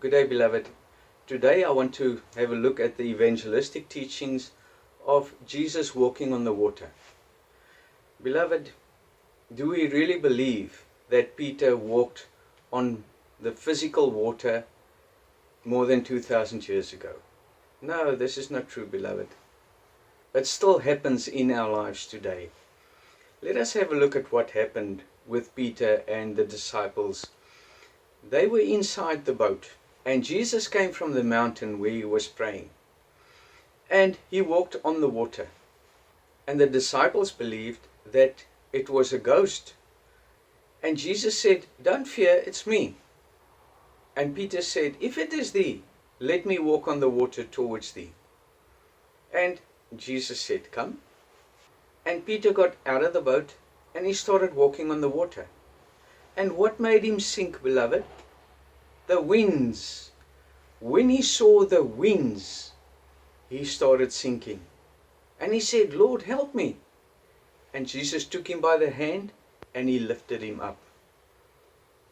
Good day, beloved. Today I want to have a look at the evangelistic teachings of Jesus walking on the water. Beloved, do we really believe that Peter walked on the physical water more than 2,000 years ago? No, this is not true, beloved. It still happens in our lives today. Let us have a look at what happened with Peter and the disciples. They were inside the boat, and Jesus came from the mountain where he was praying. And he walked on the water. And the disciples believed that it was a ghost. And Jesus said, "Don't fear, it's me." And Peter said, "If it is thee, let me walk on the water towards thee." And Jesus said, "Come." And Peter got out of the boat and he started walking on the water. And what made him sink, beloved? The winds. When he saw the winds, he started sinking. And he said, "Lord, help me." And Jesus took him by the hand and he lifted him up.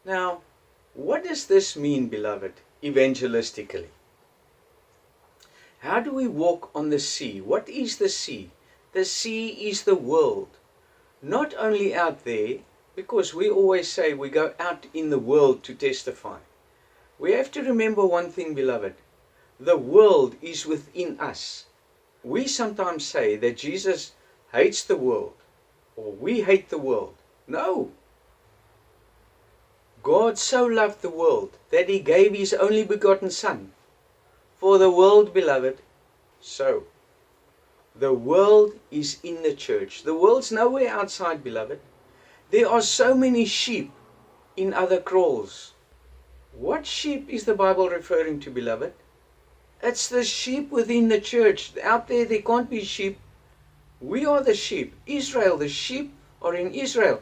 Now, what does this mean, beloved, evangelistically? How do we walk on the sea? What is the sea? The sea is the world. Not only out there, because we always say we go out in the world to testify. We have to remember one thing, beloved. The world is within us. We sometimes say that Jesus hates the world, or we hate the world. No. God so loved the world that he gave his only begotten Son. For the world, beloved, so. The world is in the church. The world's nowhere outside, beloved. There are so many sheep in other kraal's. What sheep is the Bible referring to, beloved? It's the sheep within the church. Out there can't be sheep. We are the sheep. Israel, the sheep are in Israel.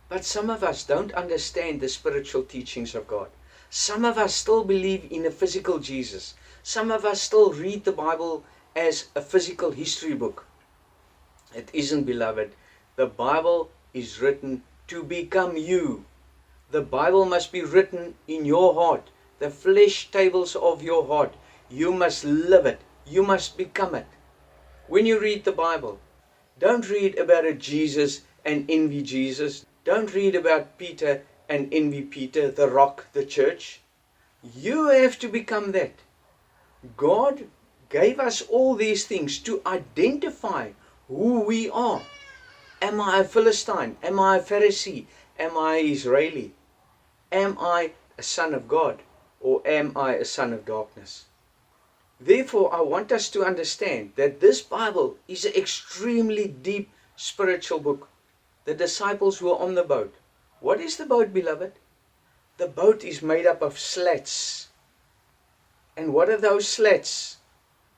But some of us don't understand the spiritual teachings of God. Some of us still believe in a physical Jesus. Some of us still read the Bible as a physical history book. It isn't, beloved. The Bible is written to become you. The Bible must be written in your heart, the flesh tables of your heart. You must live it. You must become it. When you read the Bible, don't read about a Jesus and envy Jesus. Don't read about Peter and envy Peter, the rock, the church. You have to become that. God gave us all these things to identify who we are. Am I a Philistine? Am I a Pharisee? Am I Israeli? Am I a son of God? Or am I a son of darkness? Therefore, I want us to understand that this Bible is an extremely deep spiritual book. The disciples were on the boat. What is the boat, beloved? The boat is made up of slats. And what are those slats?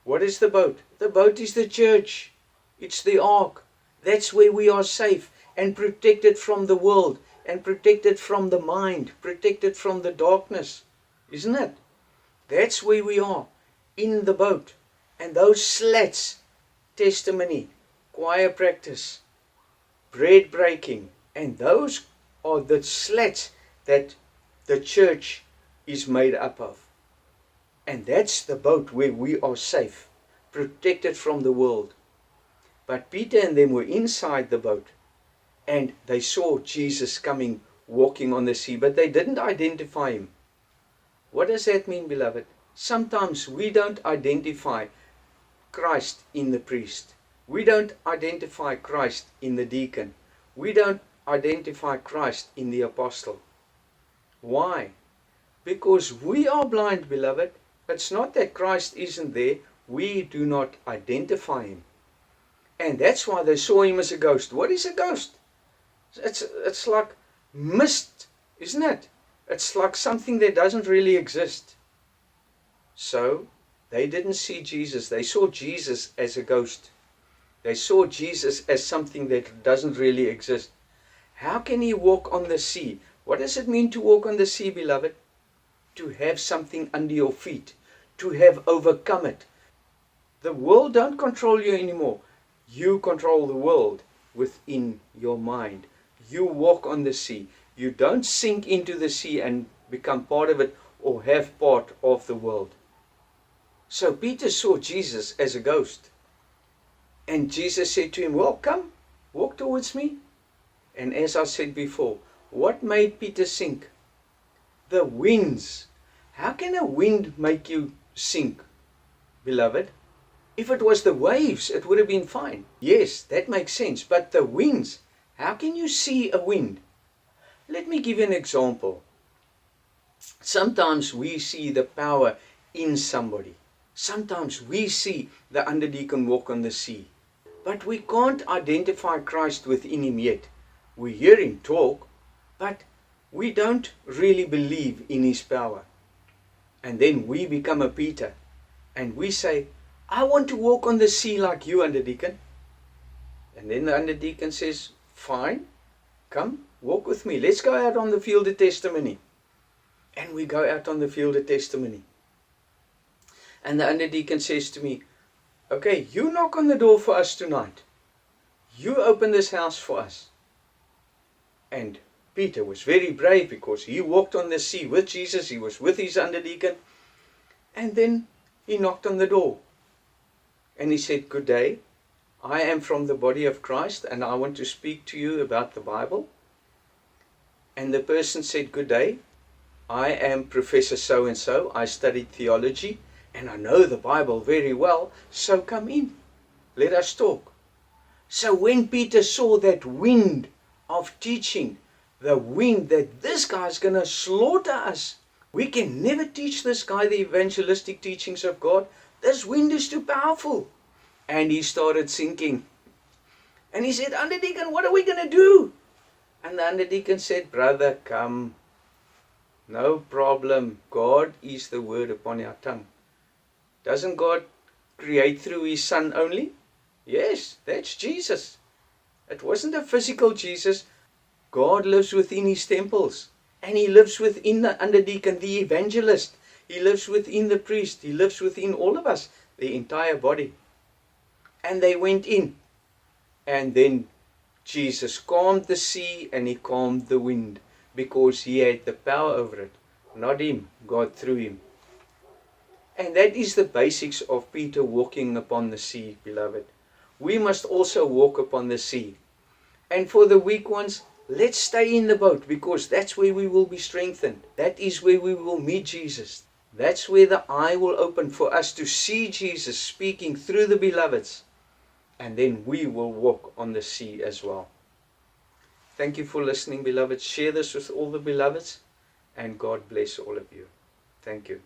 What is the boat? The boat is the church. It's the ark. That's where we are safe and protected from the world and protected from the mind, protected from the darkness. Isn't it? That's where we are, in the boat. And those slats, testimony, choir practice, bread breaking, and those are the slats that the church is made up of. And that's the boat where we are safe, protected from the world. But Peter and them were inside the boat, and they saw Jesus coming, walking on the sea, but they didn't identify him. What does that mean, beloved? Sometimes we don't identify Christ in the priest. We don't identify Christ in the deacon. We don't identify Christ in the apostle. Why? Because we are blind, beloved. It's not that Christ isn't there. We do not identify him. And that's why they saw him as a ghost. What is a ghost? It's like mist, isn't it? It's like something that doesn't really exist. So, they didn't see Jesus. They saw Jesus as a ghost. They saw Jesus as something that doesn't really exist. How can he walk on the sea? What does it mean to walk on the sea, beloved? To have something under your feet. To have overcome it. The world don't control you anymore. You control the world within your mind. You walk on the sea. You don't sink into the sea and become part of it, or have part of the world. So Peter saw Jesus as a ghost. And Jesus said to him, well, come, walk towards me. And as I said before, what made Peter sink? The winds. How can a wind make you sink, beloved? If it was the waves, it would have been fine. Yes, that makes sense. But the winds, how can you see a wind? Let me give you an example. Sometimes we see the power in somebody. Sometimes we see the underdeacon walk on the sea. But we can't identify Christ within him yet. We hear him talk, but we don't really believe in his power. And then we become a Peter. And we say, I want to walk on the sea like you, underdeacon. And then the underdeacon says, fine, come, walk with me. Let's go out on the field of testimony. And we go out on the field of testimony. And the underdeacon says to me, okay, you knock on the door for us tonight. You open this house for us. And Peter was very brave because he walked on the sea with Jesus. He was with his underdeacon. And then he knocked on the door. And he said, good day. I am from the body of Christ and I want to speak to you about the Bible. And the person said, good day. I am Professor so-and-so. I studied theology and I know the Bible very well. So come in. Let us talk. So when Peter saw that wind of teaching, the wind that this guy's going to slaughter us. We can never teach this guy the evangelistic teachings of God. This wind is too powerful. And he started sinking. And he said, underdeacon, what are we going to do? And the underdeacon said, brother, come. No problem. God is the word upon our tongue. Doesn't God create through his Son only? Yes, that's Jesus. It wasn't a physical Jesus. God lives within his temples. And he lives within the underdeacon, the evangelist. He lives within the priest. He lives within all of us, the entire body. And they went in. And then Jesus calmed the sea and he calmed the wind. Because he had the power over it. Not him, God through him. And that is the basics of Peter walking upon the sea, beloved. We must also walk upon the sea. And for the weak ones, let's stay in the boat because that's where we will be strengthened. That is where we will meet Jesus. That's where the eye will open for us to see Jesus speaking through the beloveds. And then we will walk on the sea as well. Thank you for listening, beloved. Share this with all the beloveds. And God bless all of you. Thank you.